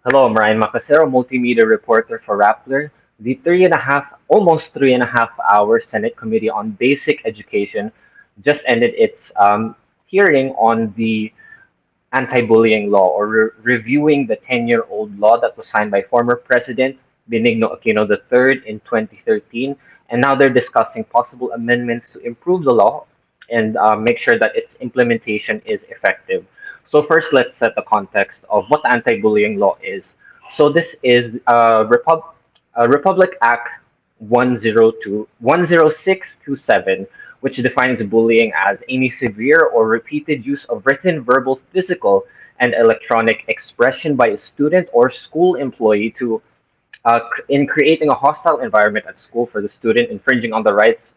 Hello, I'm Ryan Macasero, multimedia reporter for Rappler. The almost 3.5 hour Senate Committee on Basic Education just ended its hearing on the anti-bullying law, or reviewing the 10-year-old law that was signed by former President Benigno Aquino III in 2013. And now they're discussing possible amendments to improve the law and make sure that its implementation is effective. So first, let's set the context of what the anti-bullying law is. So this is Republic Act 10627, which defines bullying as any severe or repeated use of written, verbal, physical, and electronic expression by a student or school employee in creating a hostile environment at school for the student, infringing on the rights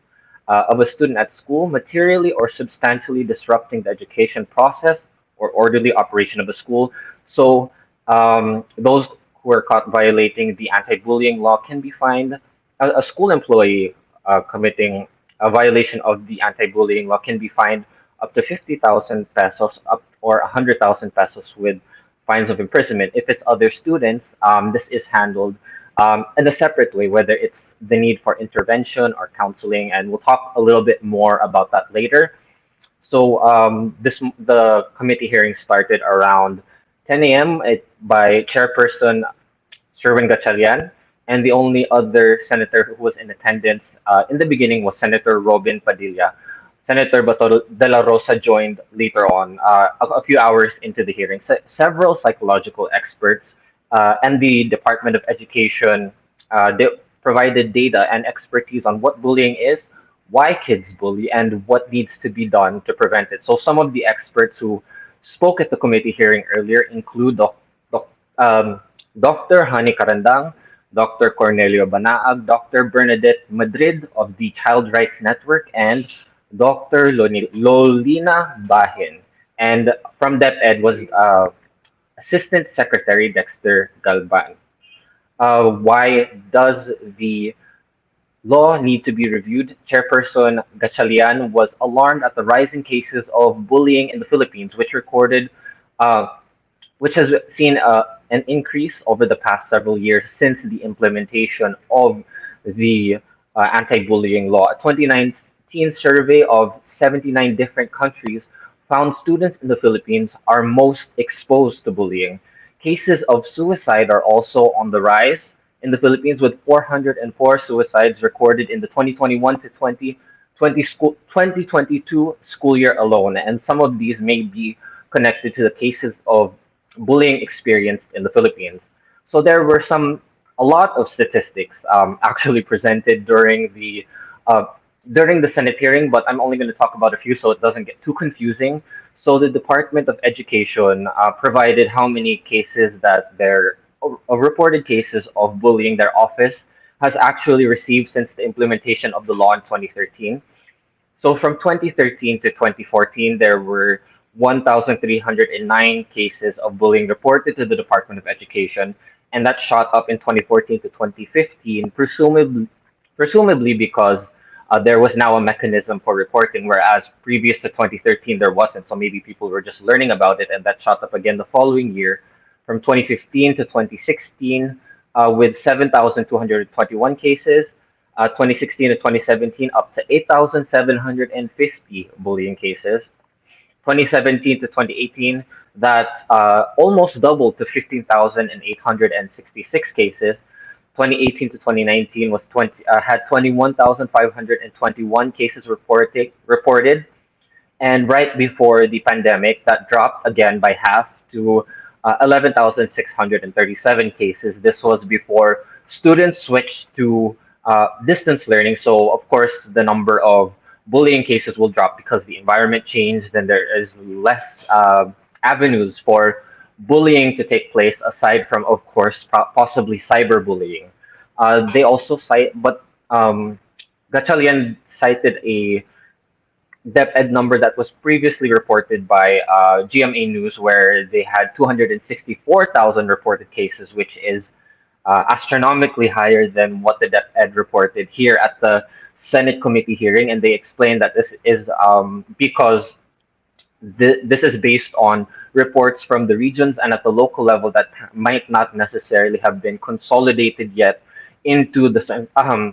of a student at school, materially or substantially disrupting the education process or orderly operation of a school. So those who are caught violating the anti-bullying law can be fined. A school employee committing a violation of the anti-bullying law can be fined up to 50,000 pesos up or 100,000 pesos with fines of imprisonment. If it's other students, this is handled in a separate way, whether it's the need for intervention or counseling, and we'll talk a little bit more about that later. So the committee hearing started around 10 a.m. By Chairperson Sherwin Gatchalian, and the only other senator who was in attendance in the beginning was Senator Robin Padilla. Senator Bato de la Rosa joined later on, a few hours into the hearing. Several psychological experts and the Department of Education they provided data and expertise on what bullying is, why kids bully, and what needs to be done to prevent it. So some of the experts who spoke at the committee hearing earlier include um, Dr. Hani Karandang, Dr. Cornelio Banaag, Dr. Bernadette Madrid of the Child Rights Network, and Dr. Lolina Bahin. And from DepEd was Assistant Secretary Dexter Galban. Why does the law need to be reviewed? Chairperson Gatchalian was alarmed at the rising cases of bullying in the Philippines, uh, which has seen an increase over the past several years since the implementation of the anti-bullying law. A 2019 survey of 79 different countries found students in the Philippines are most exposed to bullying. Cases of suicide are also on the rise in the Philippines, with 404 suicides recorded in the 2021 to 2022 school year alone, and some of these may be connected to the cases of bullying experienced in the Philippines. So there were a lot of statistics actually presented uh, during the Senate hearing, but I'm only going to talk about a few so it doesn't get too confusing. So the Department of Education provided how many cases that their reported cases of bullying their office has actually received since the implementation of the law in 2013. So from 2013 to 2014, there were 1,309 cases of bullying reported to the Department of Education, and that shot up in 2014 to 2015, presumably because there was now a mechanism for reporting, whereas previous to 2013 there wasn't. So maybe people were just learning about it, and that shot up again the following year, from 2015 to 2016, with 7,221 cases. 2016 to 2017, up to 8,750 bullying cases. 2017 to 2018, that almost doubled to 15,866 cases. 2018 to 2019 had 21,521 cases reported, and right before the pandemic, that dropped again by half to 11,637 cases. This was before students switched to distance learning. So, of course, the number of bullying cases will drop because the environment changed and there is less avenues for bullying to take place aside from, of course, possibly cyberbullying. They also cite, but Gatchalian cited a DepEd number that was previously reported by GMA News, where they had 264,000 reported cases, which is astronomically higher than what the DepEd reported here at the Senate committee hearing. And they explained that this is because This is based on reports from the regions and at the local level that might not necessarily have been consolidated yet into the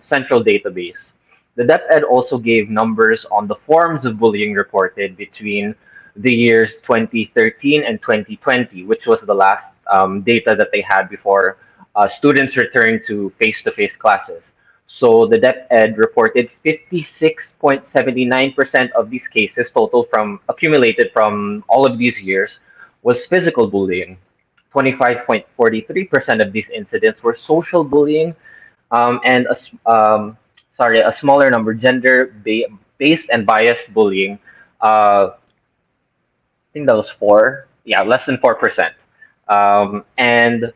central database. The DepEd also gave numbers on the forms of bullying reported between the years 2013 and 2020, which was the last data that they had before students returned to face-to-face classes. So the DepEd reported 56.79% of these cases, total from accumulated from all of these years, was physical bullying. 25.43% of these incidents were social bullying, and a smaller number, based and biased bullying. I think that was four, yeah, less than 4%. And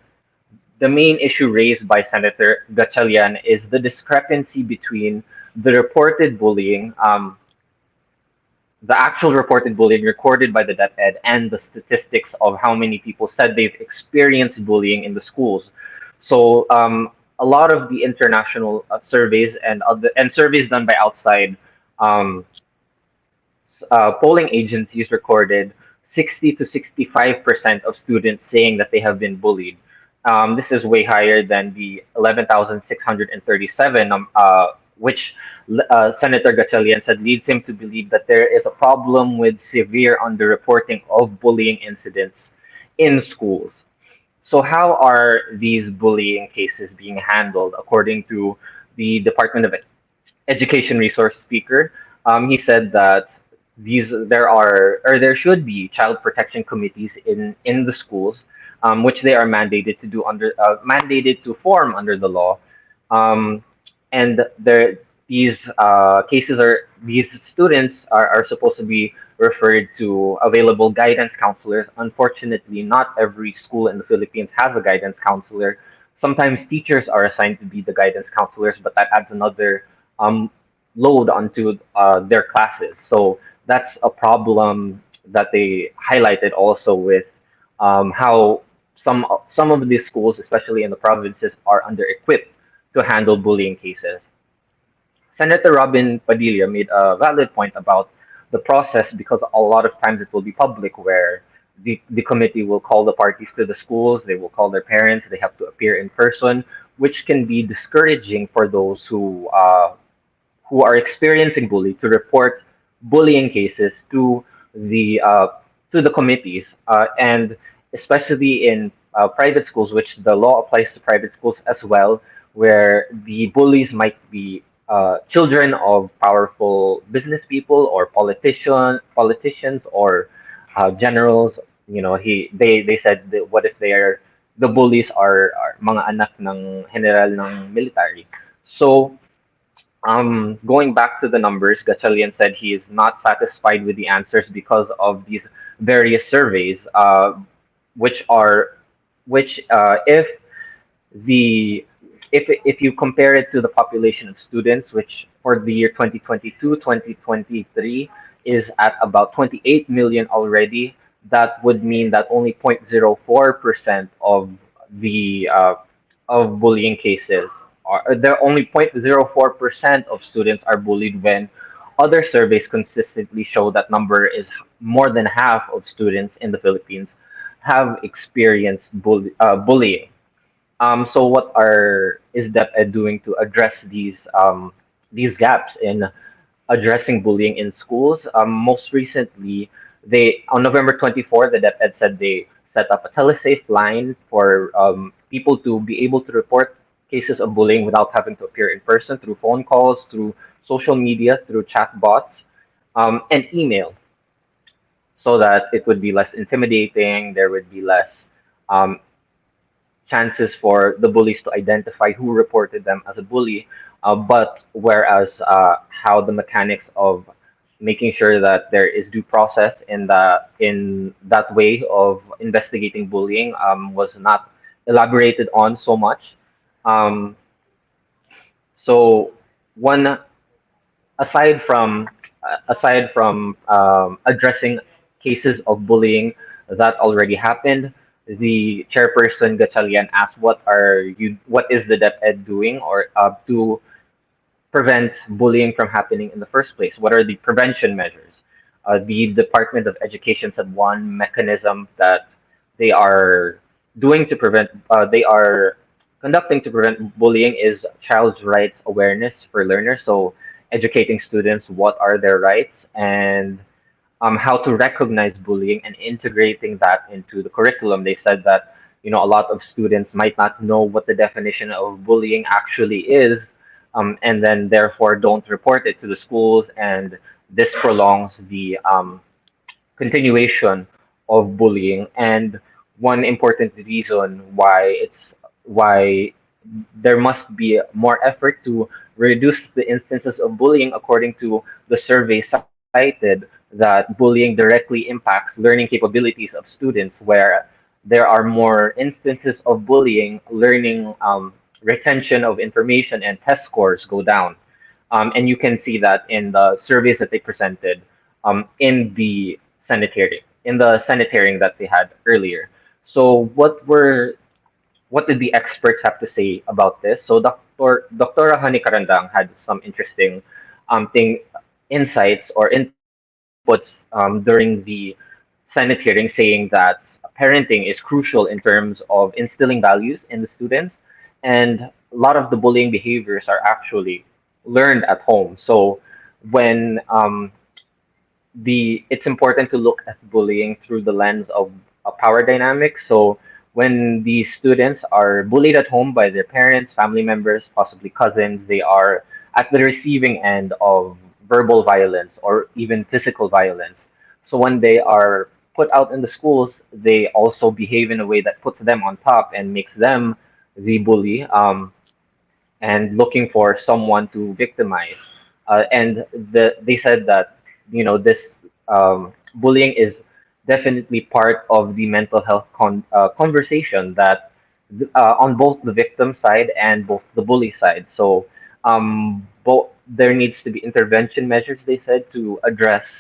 the main issue raised by Senator Gatchalian is the discrepancy between the reported bullying, the actual reported bullying recorded by the DepEd, and the statistics of how many people said they've experienced bullying in the schools. So a lot of the international surveys and surveys done by outside um, polling agencies recorded 60 to 65% of students saying that they have been bullied. This is way higher than the 11,637, which Senator Gatchalian said leads him to believe that there is a problem with severe underreporting of bullying incidents in schools. So, how are these bullying cases being handled according to the Department of Education resource speaker? He said that there should be child protection committees in the schools, which they are mandated to form under the law, um, and these students are supposed to be referred to available guidance counselors. Unfortunately, not every school in the Philippines has a guidance counselor. Sometimes teachers are assigned to be the guidance counselors, but that adds another um, load onto their classes. So that's a problem that they highlighted also with how some of these schools, especially in the provinces, are under-equipped to handle bullying cases. Senator Robin Padilla made a valid point about the process because a lot of times it will be public where the committee will call the parties to the schools, they will call their parents, they have to appear in person, which can be discouraging for those who are experiencing bullying to report bullying cases to the committees, and especially in private schools, which the law applies to private schools as well, where the bullies might be children of powerful business people or politicians or generals. You know, they said that what if the bullies are mga anak ng general ng military. So going back to the numbers, Gatchalian said he is not satisfied with the answers because of these various surveys, which are which the if you compare it to the population of students, which for the year 2022, 2023 is at about 28 million already, that would mean that only 0.04% the uh, of bullying cases are there only 0.04% of students are bullied when other surveys consistently show that number is more than half of students in the Philippines have experienced bullying. So what are is DepEd doing to address these gaps in addressing bullying in schools? Most recently, they on November 24th, the DepEd said they set up a telesafe line for people to be able to report cases of bullying without having to appear in person through phone calls, through social media, through chat bots, and email, so that it would be less intimidating. There would be less um, chances for the bullies to identify who reported them as a bully. But whereas how the mechanics of making sure that there is due process in that way of investigating bullying was not elaborated on so much. Um, so one aside from addressing cases of bullying that already happened, the chairperson Gatchalian asked, What is the DepEd doing or to prevent bullying from happening in the first place? What are the prevention measures?" the Department of Education said one mechanism that they are doing to prevent, they are conducting to prevent bullying is child's rights awareness for learners. So educating students what are their rights and how to recognize bullying and integrating that into the curriculum. They said that a lot of students might not know what the definition of bullying actually is, and then therefore don't report it to the schools, and this prolongs the continuation of bullying. And one important reason why there must be more effort to reduce the instances of bullying, according to the survey cited, that bullying directly impacts learning capabilities of students, where there are more instances of bullying, learning retention of information and test scores go down. And you can see that in the surveys that they presented in the Senate hearing that they had earlier. So what did the experts have to say about this? So Dr. Hani Karandang had some interesting thing insights or inputs during the Senate hearing, saying that parenting is crucial in terms of instilling values in the students, and a lot of the bullying behaviors are actually learned at home. So when it's important to look at bullying through the lens of a power dynamic. So when these students are bullied at home by their parents, family members, possibly cousins, they are at the receiving end of verbal violence or even physical violence. So when they are put out in the schools, they also behave in a way that puts them on top and makes them the bully. And looking for someone to victimize. And they said that this bullying is definitely part of the mental health conversation that on both the victim side and both the bully side. So both there needs to be intervention measures. They said to address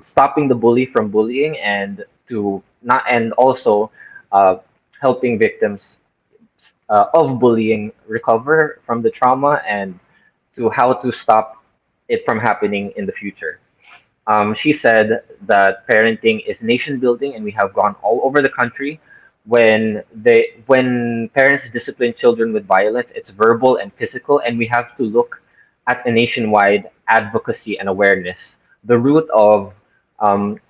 stopping the bully from bullying and to not and also uh, helping victims of bullying recover from the trauma and to how to stop it from happening in the future. She said that parenting is nation building, and we have gone all over the country. When parents discipline children with violence, it's verbal and physical, and we have to look at a nationwide advocacy and awareness. The root of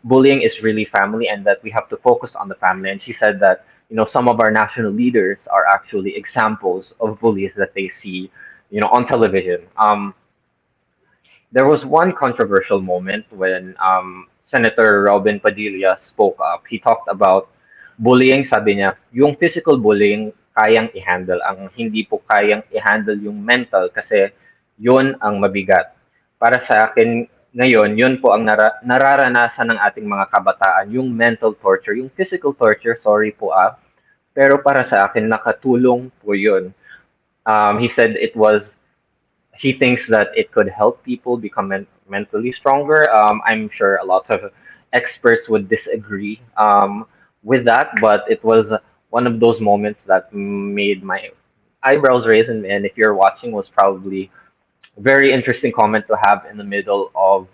bullying is really family, and that we have to focus on the family. And she said that some of our national leaders are actually examples of bullies that they see on television. There was one controversial moment when Senator Robin Padilla spoke up. He talked about bullying. Sabi niya, yung physical bullying kayang i-handle. Ang hindi po kayang i-handle yung mental kasi yun ang mabigat. Para sa akin ngayon, yun po ang nararanasan ng ating mga kabataan, yung mental torture. Yung physical torture, sorry po pero para sa akin, nakatulong po yun. He said he thinks that it could help people become mentally stronger. I'm sure a lot of experts would disagree with that, but it was one of those moments that made my eyebrows raise. And if you're watching, was probably a very interesting comment to have in the middle of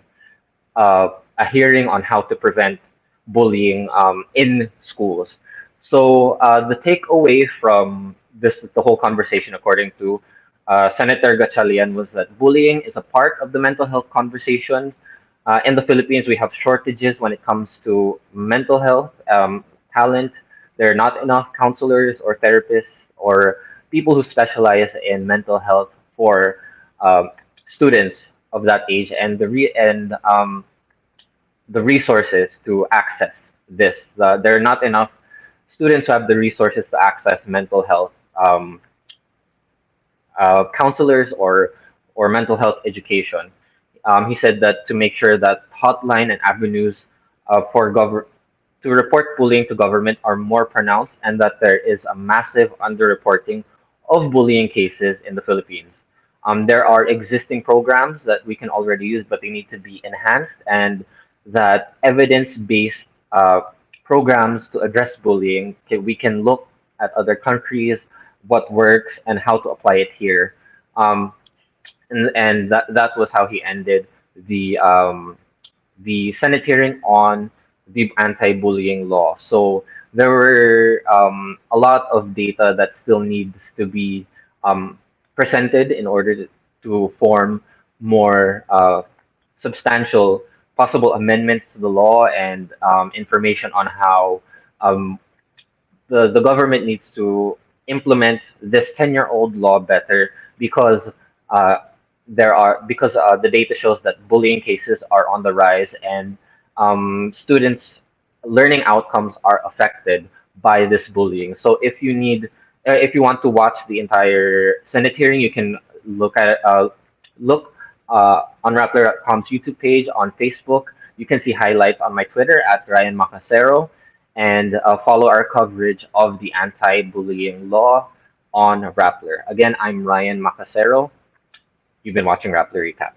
a hearing on how to prevent bullying in schools. So the takeaway from the whole conversation, according to Senator Gatchalian, was that bullying is a part of the mental health conversation. In the Philippines, we have shortages when it comes to mental health talent. There are not enough counselors or therapists or people who specialize in mental health for students of that age, and the resources to access this. There are not enough students who have the resources to access mental health counselors or mental health education. He said that to make sure that hotline and avenues for to report bullying to government are more pronounced, and that there is a massive underreporting of bullying cases in the Philippines. There are existing programs that we can already use, but they need to be enhanced, and that evidence-based programs to address bullying, we can look at other countries, what works, and how to apply it here. Um, and that was how he ended the the Senate hearing on the anti-bullying law. So there were a lot of data that still needs to be um, presented in order to form more substantial possible amendments to the law and information on how um, the government needs to implement this 10-year-old law better because uh, the data shows that bullying cases are on the rise and students learning outcomes are affected by this bullying. So if you want to watch the entire Senate hearing, you can look on Rappler.com's YouTube page, on Facebook. You can see highlights on my Twitter at Ryan Macasero, and follow our coverage of the anti-bullying law on Rappler. Again, I'm Ryan Macasero. You've been watching Rappler Recap.